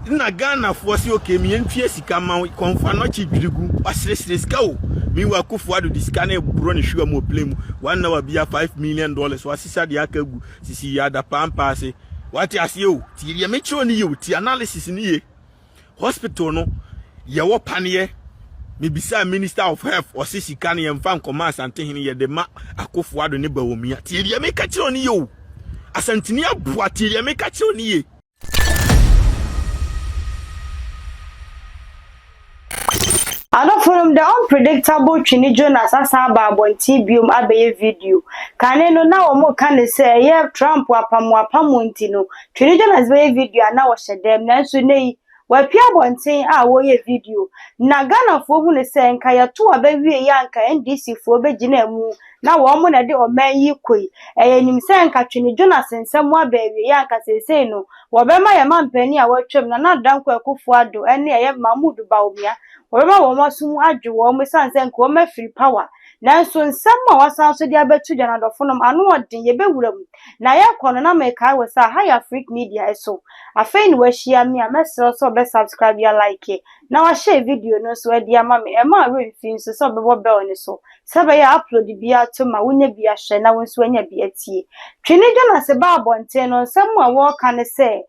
na Ghana for si okay me ntue sika ma konfa no chi dwirigu wasresre sika o mi wa kufu ado disika na eburo ne hwa mo play mu 1 hour bia $5 million wasisa de akagu sisi yada pampa ase wati ase o ti ye me chiro ni ye ti analysis ni ye hospital no ye wo panie me bisa minister of health o sika na ye mfa nkoma asante hene ye de ma akufu ado ne bawomia ti ye me ka chiro ni ye o asantini abua ti ye me ka chiro ni ye. And from the unpredictable Chini Jonas Asaba Bonti Bium Abe video. Caneno now more can say, yeah, Trump wapamuntino. Chini Jonas Bay video and now shed them, Nansune. Where Pia Bonti way video. Nagana for who is saying Kaya to a baby yanka and DC for Bejinemu. Now woman a day or man equi. And him saying Chini Jonas and somewhere baby yanka say no. Wabema a man penny a watch him, not done Kufuado, and I have Mahmoud Baumia. Wema woma sumu adwo wo me sanse nko ma free power nanso nsema wasan so dia betu jana dofonom anu odin ye bewuram na ya kono na me kai we sa high Africa media eso afei ni wa hia me amesro so be subscribe ya like na wa share video no so adi ama me e ma refin so be bo bell ni so sebe ya upload bia to ma wonya bia hye na wonso anya bia tie twene jana se ba abonten no nsema wo kan se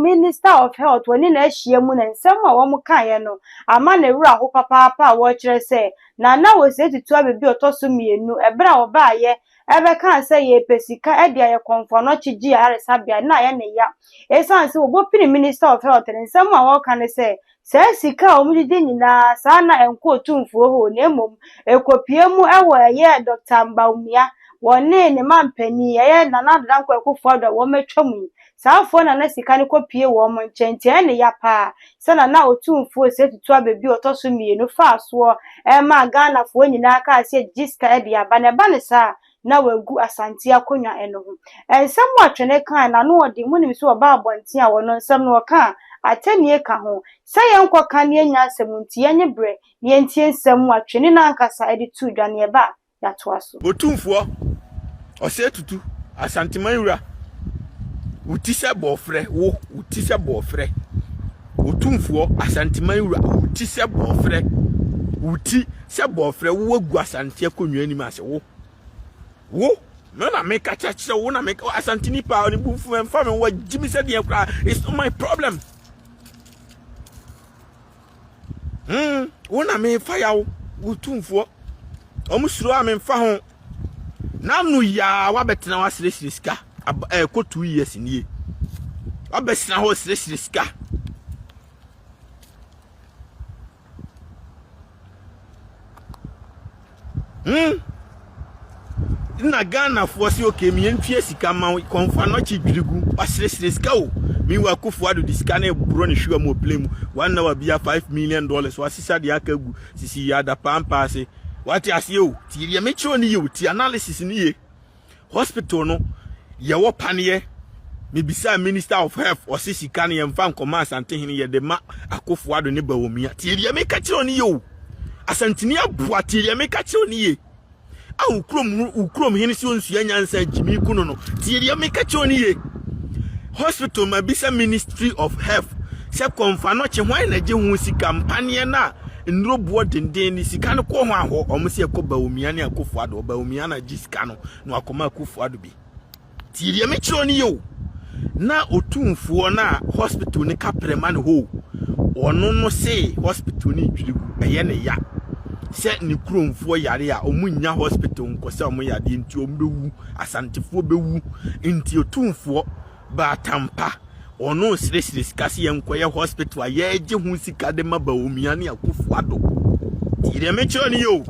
minister of health woni na hia mu na nsema wo mu kan ye no ama na wura ho papa wo kire se na wo se titu abebi otoso mienu ebra wo ba ye ebe kan se ye pesika e dia ye konfo no chigi aresa bia na ye ne ya esan se wo bo minister of health nsema wo kan se sika omudide nyina sa na enko otumfuo ho na emom ekopie mu ewo ye Dr. Baumia wone ne mampani ye na danko ekufo wo metwamu saafo na sika ne kopie wo mo nchenti ene ya pa sana na otumfuo se tutu abebi otoso mienu fa so ma Ghana fo nyina aka ase jiska e bia ba ne sa na wagu asanti akonwa eno ho ensem watwene kan na no odi munim so ba abonti a wono nsem no kan atanie ka ho saye nkoka ne nya asemunti yenye bre ne ntie nsem watwene na ankasa edi tu dwane ba ya to aso otumfuo ose tutu asantimanwura utise bofre wo utise bofre otumfuo asantimanwura utise bofre uti se bofre wo wagu asanti akonwa ni ma se wo no na make a church so na make asantini pa oni bufu emfa me wo jimi se de kra it's not my problem wo na me fire wo tumfuo omusuro a me mfa ho na nu ya wa betena wa siresiska ko 2 years nie wa besina ho siresiska na Ghana for si okay me ntue sika ma konfa no chi dwirigu wasresre sika o mi wa kufu ado disika na eburo ne hwa mo play mu 1 hour bia $5 million wasisa de akagu sisi yada pampa ase wati ase o ti ye me chiro ni ye ti analysis ni ye hospital no ye wo panie me bisa minister of health o sika na ye mfa nkoma asante hene ye de ma akufu ado ne bawomia ti ye me ka chiro ni ye o asantini abua ti ye me ka chiro ni ye ukrom hini si onsu yanyansa jimi kuno no tiye meka choni ye hospital ma bisa ministry of health se konfa no che hwan na je hu si kampanye na nrobuo denden ni sika no ko ho aho omse ekoba omia ne akofo ado oba omia na jisika no akoma akofo ado bi tiye me choni ye na otumfuo na hospital ni kaprema no ho ono no se hospital ni dwirigu eye ne ya se ni kromfo yare a omunya hospital nkose omu yade nti ombewu asantifo bewu nti otumfo ba tampa ono sire skasi yenkoye hospital ayeje hu sika de maba omia ne akofo ado tire mecho ni yo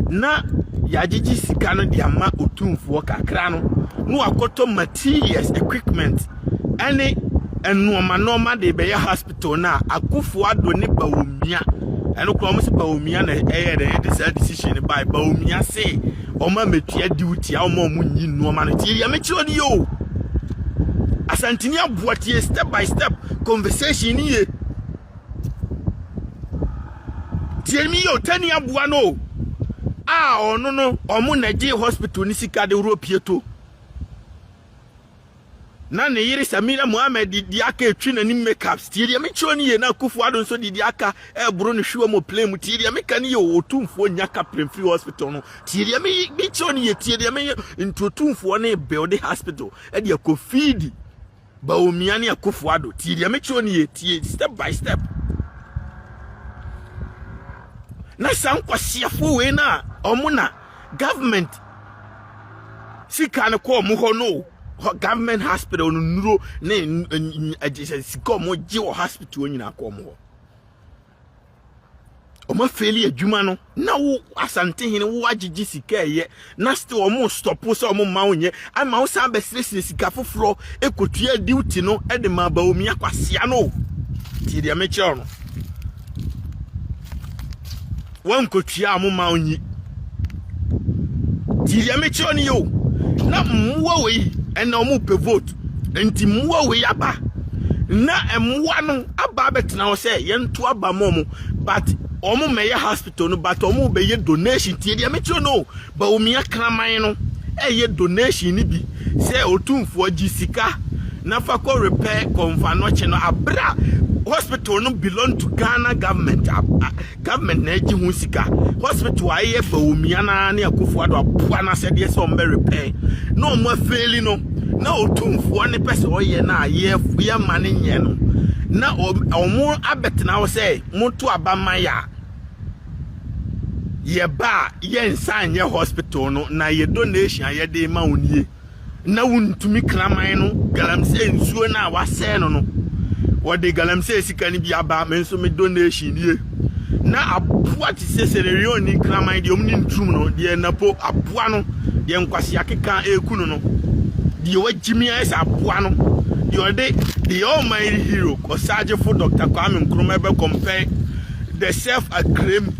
na yagigi sika no de ama otumfo kakra no akoto materials equipment ene enoma de be hospital na akofo ado ne ba omia eno kro omse ba omia na de decision by ba omia say oma metua duty a oma munyi noma no tie ya mechiro ni yo asantini abuatie step by step conversation ni ye tie mi yo tani abua no ono no omu na je hospital ni sika de europie to na ne yiri Samira Mohammed di aka etwi na ni makeups tie me chiro ni ye na Akufo-Addo nso di aka bro no hwe mo play mu tie me kan ye otumfo nyaka Free Hospital no tie me chiro ni ye tie me into otumfo na build hospital e de akofidi ba omia ne Akufo-Addo tie me chiro ni ye tie step by step na sankwasiafo we na omuna government sika ne ko mo ho no government hospital no nuro ne sika mo je o hospital nyina ko mo o ma feli adwuma no na wo asante hene wo agigi sika eye na still o mo stop so o mo ma wonye ama wo san be sire sika foforo ekotua duty no e de ma ba omi akwasea no ti de me kire no wan kotua mo ma onyi ti de me kire ni yo na mwa we ena omu pe vote enti mwa we aba na mwa no aba betina wo say yento aba momo but omu meye hospital no but omu be ye donation tie dia metro no ba omi akraman no ye donation ni bi say otumfo gisika na fa ko repair konfa no che no abra hospital no belong to Ghana government government na agi hu sika hospital aye ba omi ana ne Akufo-Addo aboa na se de so mbe repair no mo afeli no na otumfo ne pese oye na ye mane nye no na omo abetena wo say moto abamaya ye ba ye nsan ye hospital no na ye donation ye de ma onie na wuntumi kraman no galamse nsuo na wase no what the galamse sika ni bi aba me nso me donation nie na aboa ti sesere ni kraman de omni ntrum no de napo aboa no de nkwase akeka ekunu no de wagimi esa aboa no de the almighty hero Osajefo Dr. Kwame Nkrumah be compare the self-acclaimed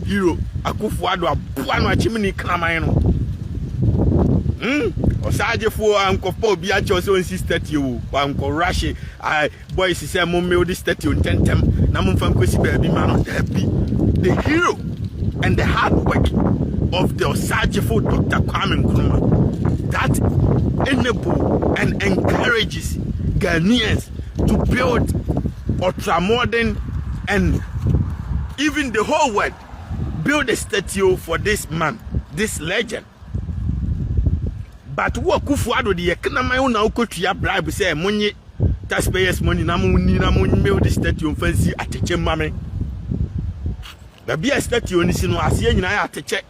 hero Akufo-Addo aboa no achimi ni kraman no Osajefo ankopo obi a cho so sister o anko rush boys say mo me odi statue tentem na mo fam kosi ba bi ma no the hero and the hard work of the Osajefo Dr. Kwame Nkrumah that enable and encourages Ghanaians to build ultra-modern and even the whole world build a statue for this man, this legend. But what Akufo-Addo the economy na ukotua bribe say money taxpayers money na money build the statue fancy ateche mame. Na be a statue ni sino asie nyina ateche.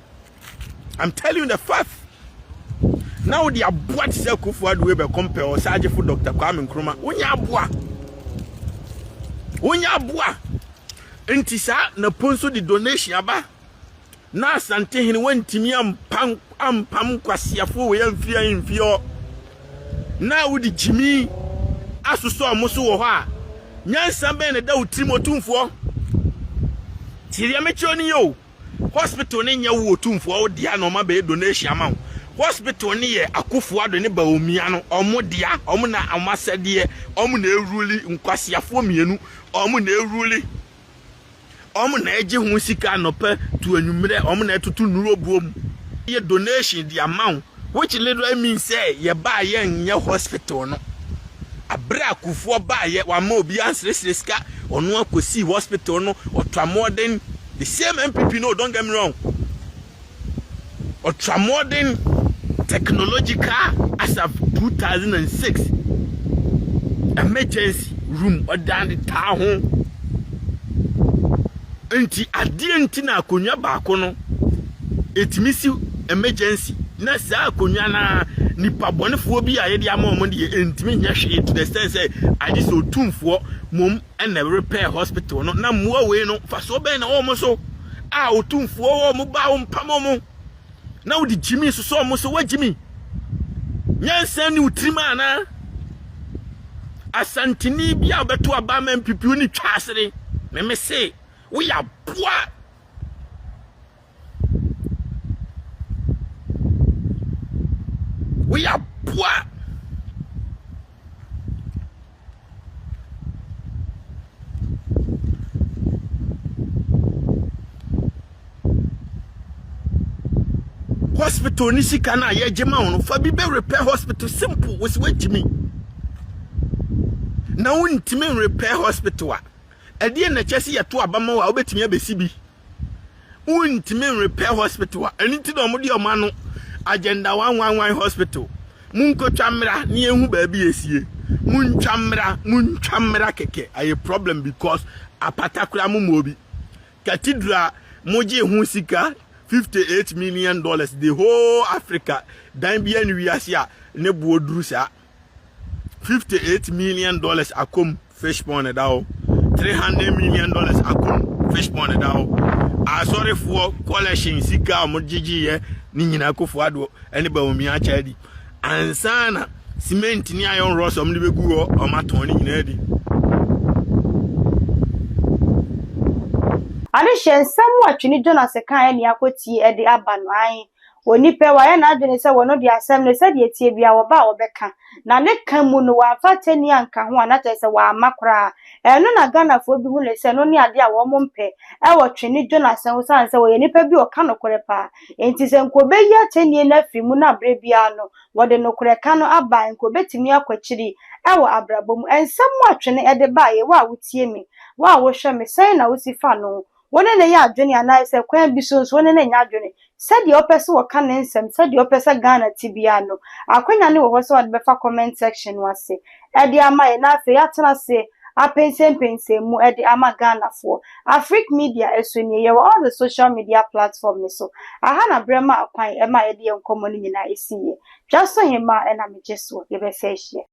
I'm telling you the fact. Now the aboa say Akufo-Addo we be compare Osajefo Dr. Kwame Nkrumah. Onya aboa. Enti sa na ponso the donation aba. Na asante hene wantimi ampam kwasiafo we amfia na wudi jimi asuso amoso wo ho a nyansa be ne da utrim otumfo tiria mecho ni yo hospital ne nya wo otumfo wo dia no ma be donation ama hospital ne ye Akufo-Addo ne ba omia no omo dia omo na amasede omo na eruli nkwasiafo mienu omo na eruli omo na eje hu sika no pe to anwumre omo na etutu nuro buom ye donation the amount which literally means say ye ba ye nye hospital no abra Akufo ba ye wa ma obi ansre sika ono akosi hospital no ultra-modern the same MPP no don't get me wrong ultra-modern technological as of 2006 emergency room odan the town enti adi na akonya baako no etimisi emergency na sa akonya na nipa bonefo bi a ye de ama omo de entimi nya hwe to the sense say adi so tumfo mom na repair hospital no na muwa we no fa so be na omo so a otumfo wo mo ba wo mpam na wo di jimi so so omo so wajimi nyansa ni utrima na asantini bi a beto aba ma MPP ni twasere me say we are poor. We are poor. hospital ni sika na ye jema wono fa bi be repair hospital simple was wetimi na wontimi repair hospital a ede na chese ye to abama wa obetimi abesi bi wontimi repair hospital a eni ti do mo de o ma no agenda 111 hospital munko twamra ni ehu ba bi esie muntwamra keke aye problem because apatakura mu obi cathedral moji hu sika $58 million the whole Africa dan bia ni wiase a ne buoduru sa $58 million akom fish pond dawo $300 million akom fish pond dawo sorry for collection sika mojiji ye ni nyina akofo ado ene ba omi a chadi ansana cement ni iron rods omni begu o maton ni nyina di Ani shensam watwini Jonas kan ni akoti e de aba no an onipe wa ya na adwene se wono de asem ne se de etie bia wo ba obeka na ne kan mu no wa fatani anka ho anata se wa makora eno na Ghana fo bi hu le se no ne ade a wo mpe e wo twini Jonas ho san se wo ye nipa bi o ka no kore pa enti se nko be ya tani na fi mu na bre bia no wo de no kore ka no aba nko betimi akwachiri e wo abrabom ensam watwene e de ba ye wa wutie mi wa wo hwe me sai na wo si fa no wone ne ya adwene ana se kwan bi so wone ne nya adwene said your person wo kan nsem said your person Ghana tibia no akwanya ne wo ho so wode be fa comment section wase e de ama ye na afi atena se apense mu e de ama Ghana for Africa media esoni ye all the social media platform so aha na brema akwan e ma ye de enkomo ni nyina esiye just so hima e na mejeso ye be fe hye